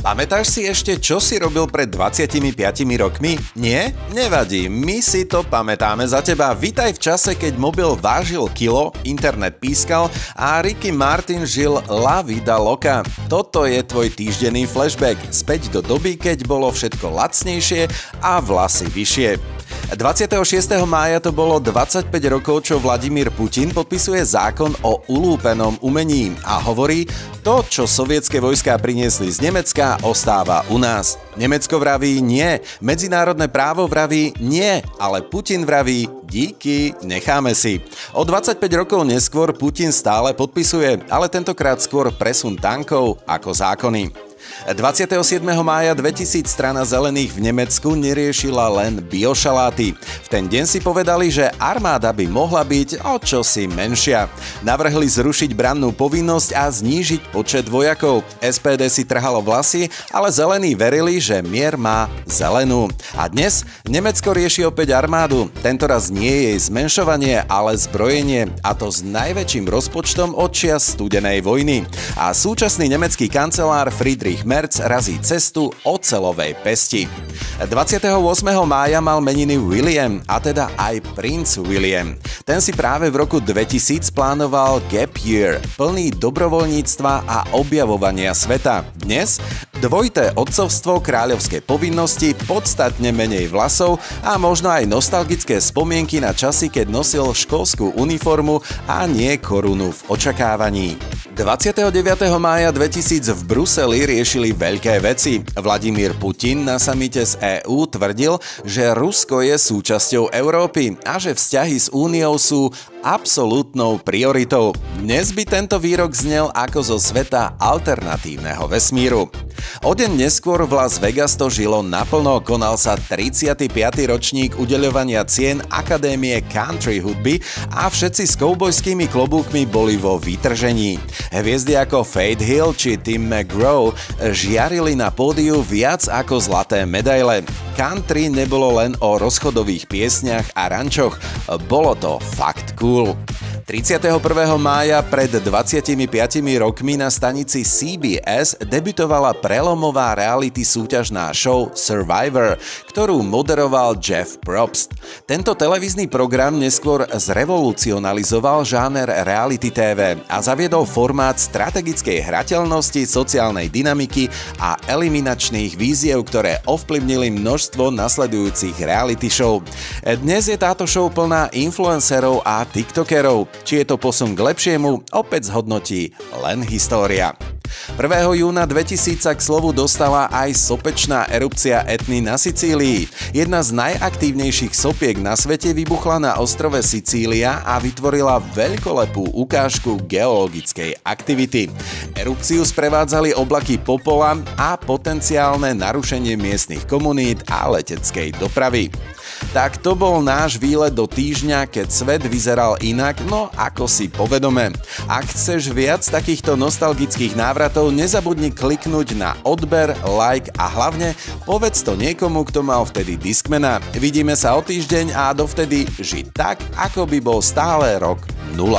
Pamätáš si ešte, čo si robil pred 25 rokmi? Nie? Nevadí, my si to pamätáme za teba. Vítaj v čase, keď mobil vážil kilo, internet pískal a Ricky Martin žil la vida loca. Toto je tvoj týždenný flashback. Späť do doby, keď bolo všetko lacnejšie a vlasy vyššie. 26. mája to bolo 25 rokov, čo Vladimír Putin podpisuje zákon o ulúpenom umení a hovorí, to, čo sovietské vojská priniesli z Nemecka, ostáva u nás. Nemecko vraví nie, medzinárodné právo vraví nie, ale Putin vraví díky, necháme si. O 25 rokov neskôr Putin stále podpisuje, ale tentokrát skôr presun tankov ako zákony. 27. mája 2000 strana zelených v Nemecku neriešila len biošaláty. V ten deň si povedali, že armáda by mohla byť o čosi menšia. Navrhli zrušiť brannú povinnosť a znížiť počet vojakov. SPD si trhalo vlasy, ale zelení verili, že mier má zelenú. A dnes Nemecko rieši opäť armádu. Tentoraz nie je jej zmenšovanie, ale zbrojenie. A to s najväčším rozpočtom od čias studenej vojny. A súčasný nemecký kancelár Friedrich Merz razí cestu oceľovej pesti. 28. mája mal meniny William, a teda aj princ William. Ten si práve v roku 2000 plánoval gap year, plný dobrovoľníctva a objavovania sveta. Dnes dvojité otcovstvo, kráľovské povinnosti, podstatne menej vlasov a možno aj nostalgické spomienky na časy, keď nosil školskú uniformu a nie korunu v očakávaní. 29. mája 2000 v Bruseli riešili veľké veci. Vladimír Putin na samite z EÚ tvrdil, že Rusko je súčasťou Európy a že vzťahy s Úniou sú absolútnou prioritou. Dnes by tento výrok znel ako zo sveta alternatívneho vesmíru. O deň neskôr v Las Vegas to žilo naplno, konal sa 35. ročník udeľovania cien Akadémie country hudby a všetci s koubojskými klobúkmi boli vo vytržení. Hviezdy ako Faith Hill či Tim McGraw žiarili na pódiu viac ako zlaté medaile. Country nebolo len o rozchodových piesniach a rančoch, bolo to fakt cool. 31. mája pred 25 rokmi na stanici CBS debutovala prelomová reality súťažná show Survivor, ktorú moderoval Jeff Probst. Tento televízny program neskôr zrevolucionalizoval žáner reality TV a zaviedol formát strategickej hrateľnosti, sociálnej dynamiky a eliminačných víziev, ktoré ovplyvnili množstvo nasledujúcich reality show. Dnes je táto show plná influencerov a tiktokerov. Či je to posun k lepšiemu, opäť zhodnotí len história. 1. júna 2000 sa k slovu dostala aj sopečná erupcia Etny na Sicílii. Jedna z najaktívnejších sopiek na svete vybuchla na ostrove Sicília a vytvorila veľkolepú ukážku geologickej aktivity. Erupciu sprevádzali oblaky popola a potenciálne narušenie miestnych komunít a leteckej dopravy. Tak to bol náš výlet do týždňa, keď svet vyzeral inak, no ako si povedome. Ak chceš viac takýchto nostalgických návratov, nezabudni kliknúť na odber, like a hlavne povedz to niekomu, kto mal vtedy Discmana. Vidíme sa o týždeň a dovtedy ži tak, ako by bol stále rok 0.